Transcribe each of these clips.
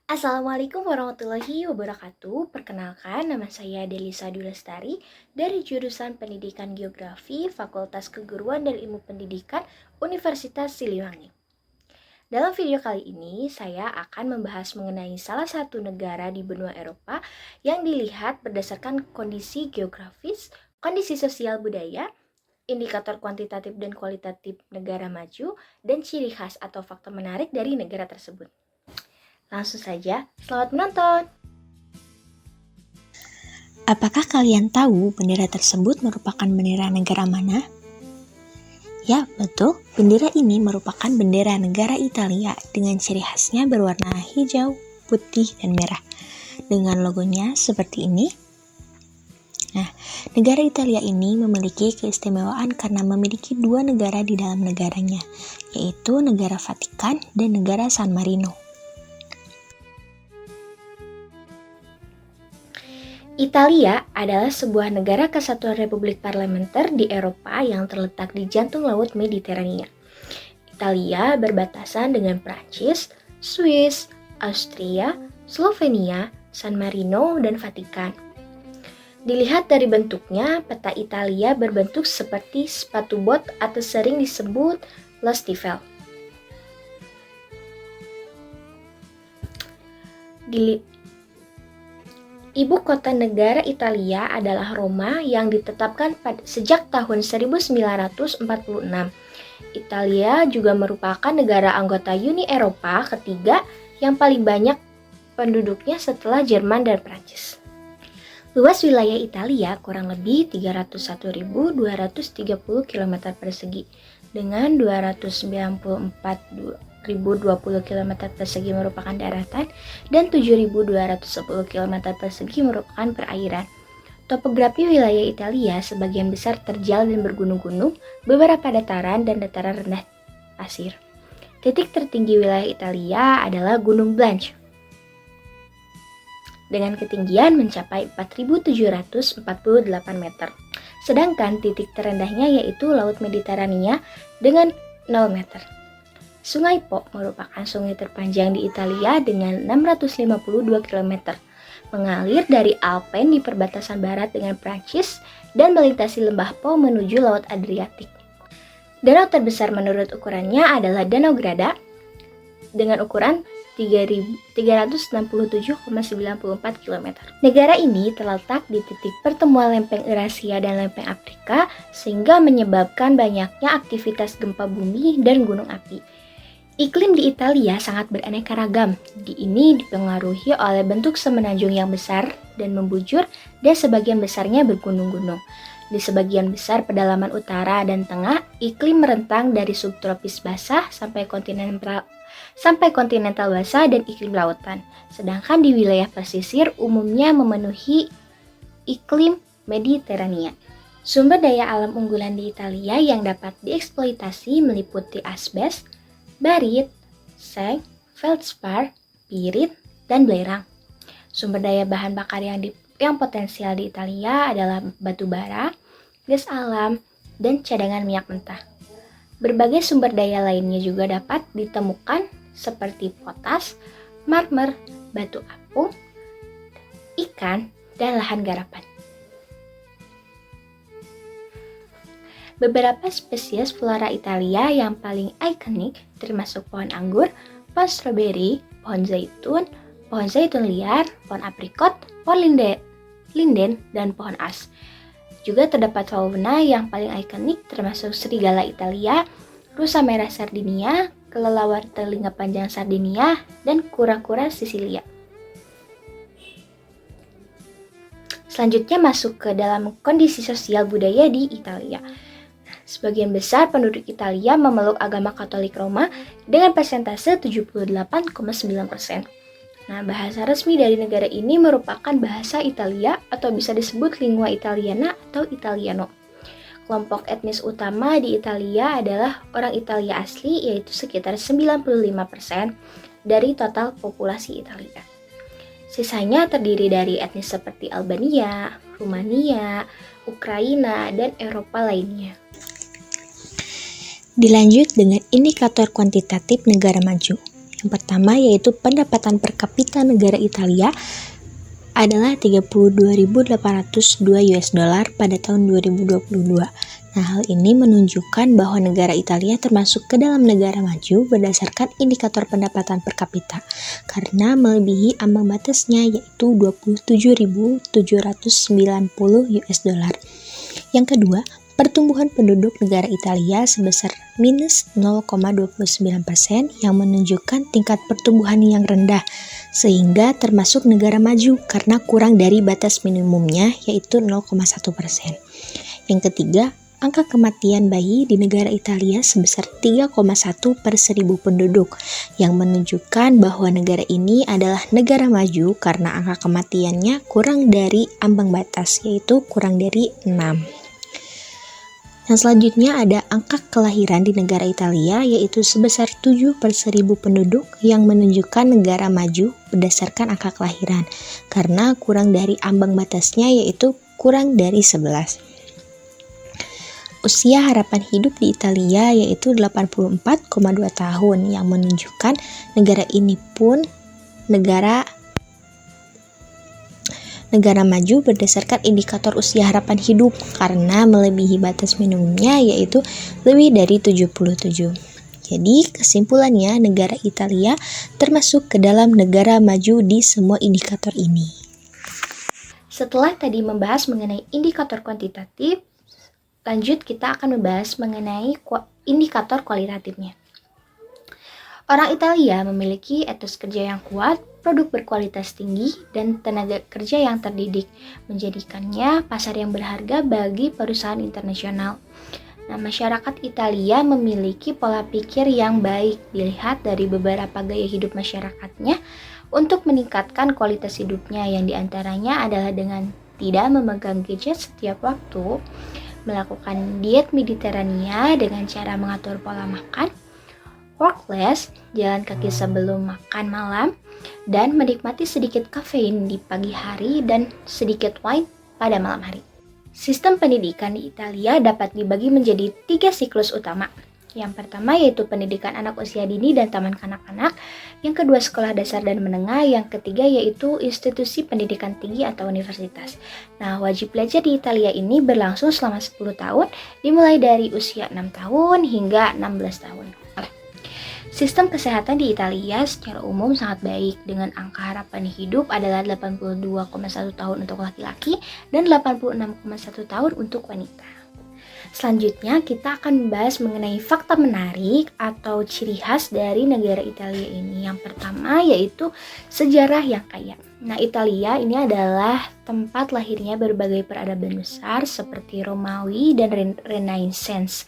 Assalamualaikum warahmatullahi wabarakatuh. Perkenalkan, nama saya Delisa Dulestari dari jurusan Pendidikan Geografi Fakultas Keguruan dan Ilmu Pendidikan Universitas Siliwangi. Dalam video kali ini, saya akan membahas mengenai salah satu negara di benua Eropa yang dilihat berdasarkan kondisi geografis, kondisi sosial budaya, indikator kuantitatif dan kualitatif negara maju, dan ciri khas atau faktor menarik dari negara tersebut. Langsung saja, selamat menonton! Apakah kalian tahu bendera tersebut merupakan bendera negara mana? Ya, betul. Bendera ini merupakan bendera negara Italia dengan ciri khasnya berwarna hijau, putih, dan merah. Dengan logonya seperti ini. Nah, negara Italia ini memiliki keistimewaan karena memiliki dua negara di dalam negaranya, yaitu negara Vatikan dan negara San Marino. Italia adalah sebuah negara kesatuan republik parlementer di Eropa yang terletak di jantung Laut Mediterania. Italia berbatasan dengan Prancis, Swiss, Austria, Slovenia, San Marino, dan Vatikan. Dilihat dari bentuknya, peta Italia berbentuk seperti sepatu bot atau sering disebut lo stivale. Ibu kota negara Italia adalah Roma yang ditetapkan sejak tahun 1946. Italia juga merupakan negara anggota Uni Eropa ketiga yang paling banyak penduduknya setelah Jerman dan Prancis. Luas wilayah Italia kurang lebih 301.230 km persegi dengan 294.020 km persegi merupakan daratan dan 7.210 km persegi merupakan perairan. Topografi wilayah Italia sebagian besar terjal dan bergunung-gunung, beberapa dataran dan dataran rendah pasir. Titik tertinggi wilayah Italia adalah Gunung Blanche dengan ketinggian mencapai 4.748 meter. Sedangkan titik terendahnya yaitu Laut Mediterania dengan 0 meter. Sungai Po merupakan sungai terpanjang di Italia dengan 652 km, mengalir dari Alpen di perbatasan barat dengan Prancis dan melintasi lembah Po menuju Laut Adriatik. Danau terbesar menurut ukurannya adalah Danau Garda dengan ukuran 367,94 km. Negara ini terletak di titik pertemuan lempeng Eurasia dan lempeng Afrika sehingga menyebabkan banyaknya aktivitas gempa bumi dan gunung api. Iklim di Italia sangat beraneka ragam. Ini dipengaruhi oleh bentuk semenanjung yang besar dan membujur dan sebagian besarnya bergunung-gunung. Di sebagian besar pedalaman utara dan tengah, iklim merentang dari subtropis basah sampai kontinental basah dan iklim lautan. Sedangkan di wilayah pesisir umumnya memenuhi iklim Mediterania. Sumber daya alam unggulan di Italia yang dapat dieksploitasi meliputi asbes, barit, seng, feldspar, pirit, dan belerang. Sumber daya bahan bakar yang potensial di Italia adalah batu bara, gas alam, dan cadangan minyak mentah. Berbagai sumber daya lainnya juga dapat ditemukan seperti potas, marmer, batu apung, ikan, dan lahan garapan. Beberapa spesies flora Italia yang paling ikonik termasuk pohon anggur, pohon stroberi, pohon zaitun liar, pohon aprikot, pohon linden, dan pohon as. Juga terdapat fauna yang paling ikonik termasuk serigala Italia, rusa merah Sardinia, kelelawar telinga panjang Sardinia, dan kura-kura Sisilia. Selanjutnya masuk ke dalam kondisi sosial budaya di Italia. Sebagian besar penduduk Italia memeluk agama Katolik Roma dengan persentase 78,9%. Nah, bahasa resmi dari negara ini merupakan bahasa Italia atau bisa disebut lingua Italiana atau Italiano. Kelompok etnis utama di Italia adalah orang Italia asli, yaitu sekitar 95% dari total populasi Italia. Sisanya terdiri dari etnis seperti Albania, Rumania, Ukraina, dan Eropa lainnya. Dilanjut dengan indikator kuantitatif negara maju. Yang pertama yaitu pendapatan per kapita negara Italia adalah 32.802 US dollar pada tahun 2022. Nah, hal ini menunjukkan bahwa negara Italia termasuk ke dalam negara maju berdasarkan indikator pendapatan per kapita karena melebihi ambang batasnya yaitu 27.790 US dollar. Yang kedua, pertumbuhan penduduk negara Italia sebesar minus 0,29% yang menunjukkan tingkat pertumbuhan yang rendah sehingga termasuk negara maju karena kurang dari batas minimumnya yaitu 0,1%. Yang ketiga, angka kematian bayi di negara Italia sebesar 3,1 per 1000 penduduk yang menunjukkan bahwa negara ini adalah negara maju karena angka kematiannya kurang dari ambang batas yaitu kurang dari 6. Yang selanjutnya ada angka kelahiran di negara Italia yaitu sebesar 7 per 1000 penduduk yang menunjukkan negara maju berdasarkan angka kelahiran karena kurang dari ambang batasnya yaitu kurang dari 11. Usia harapan hidup di Italia yaitu 84,2 tahun yang menunjukkan negara ini pun negara maju berdasarkan indikator usia harapan hidup karena melebihi batas minimumnya yaitu lebih dari 77. Jadi kesimpulannya negara Italia termasuk ke dalam negara maju di semua indikator ini. Setelah tadi membahas mengenai indikator kuantitatif, lanjut kita akan membahas mengenai indikator kualitatifnya. Orang Italia memiliki etos kerja yang kuat, produk berkualitas tinggi, dan tenaga kerja yang terdidik, menjadikannya pasar yang berharga bagi perusahaan internasional. Nah, masyarakat Italia memiliki pola pikir yang baik dilihat dari beberapa gaya hidup masyarakatnya untuk meningkatkan kualitas hidupnya yang diantaranya adalah dengan tidak memegang gadget setiap waktu, melakukan diet Mediterania dengan cara mengatur pola makan, work less, jalan kaki sebelum makan malam, dan menikmati sedikit kafein di pagi hari dan sedikit wine pada malam hari. Sistem pendidikan di Italia dapat dibagi menjadi 3 siklus utama. Yang pertama yaitu pendidikan anak usia dini dan taman kanak-kanak, yang kedua sekolah dasar dan menengah, yang ketiga yaitu institusi pendidikan tinggi atau universitas. Nah, wajib belajar di Italia ini berlangsung selama 10 tahun, dimulai dari usia 6 tahun hingga 16 tahun. Sistem kesehatan di Italia secara umum sangat baik dengan angka harapan hidup adalah 82,1 tahun untuk laki-laki dan 86,1 tahun untuk wanita. Selanjutnya kita akan membahas mengenai fakta menarik atau ciri khas dari negara Italia ini. Yang pertama yaitu sejarah yang kaya. Nah, Italia ini adalah tempat lahirnya berbagai peradaban besar seperti Romawi dan Renaissance.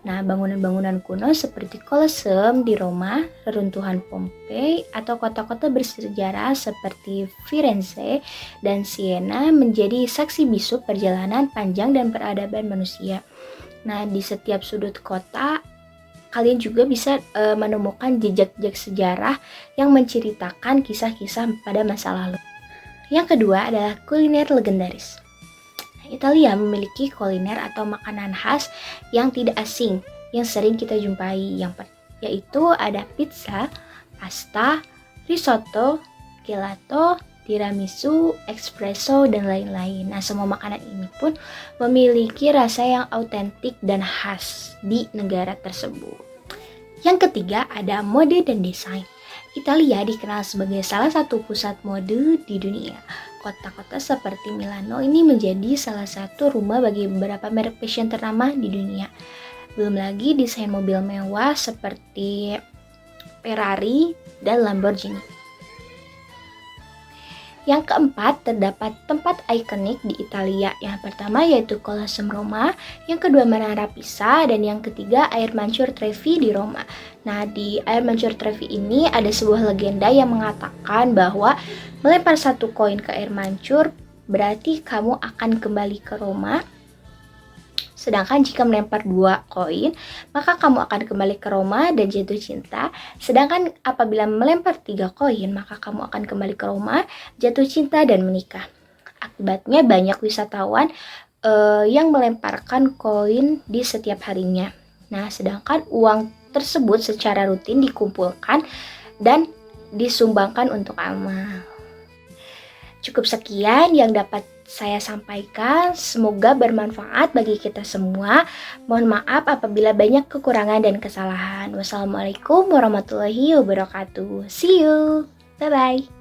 Nah, bangunan-bangunan kuno seperti Colosseum di Roma, reruntuhan Pompei, atau kota-kota bersejarah seperti Firenze dan Siena menjadi saksi bisu perjalanan panjang dan peradaban manusia. Nah, di setiap sudut kota, kalian juga bisa menemukan jejak-jejak sejarah yang menceritakan kisah-kisah pada masa lalu. Yang kedua adalah kuliner legendaris. Italia memiliki kuliner atau makanan khas yang tidak asing yang sering kita jumpai, yaitu ada pizza, pasta, risotto, gelato, tiramisu, espresso, dan lain-lain. Nah, semua makanan ini pun memiliki rasa yang autentik dan khas di negara tersebut. Yang ketiga ada mode dan desain. Italia dikenal sebagai salah satu pusat mode di dunia. Kota-kota seperti Milano ini menjadi salah satu rumah bagi beberapa merek fashion ternama di dunia. Belum lagi desain mobil mewah seperti Ferrari dan Lamborghini. Yang keempat, terdapat tempat ikonik di Italia. Yang pertama yaitu Colosseum Roma, yang kedua Menara Pisa, dan yang ketiga Air Mancur Trevi di Roma. Nah, di Air Mancur Trevi ini ada sebuah legenda yang mengatakan bahwa melempar satu koin ke air mancur berarti kamu akan kembali ke Roma. Sedangkan jika melempar 2 koin, maka kamu akan kembali ke Roma dan jatuh cinta. Sedangkan apabila melempar 3 koin, maka kamu akan kembali ke Roma, jatuh cinta, dan menikah. Akibatnya banyak wisatawan yang melemparkan koin di setiap harinya. Nah, sedangkan uang tersebut secara rutin dikumpulkan dan disumbangkan untuk amal. Cukup sekian yang dapat saya sampaikan, semoga bermanfaat bagi kita semua. Mohon maaf apabila banyak kekurangan dan kesalahan. Wassalamualaikum warahmatullahi wabarakatuh. See you. Bye-bye.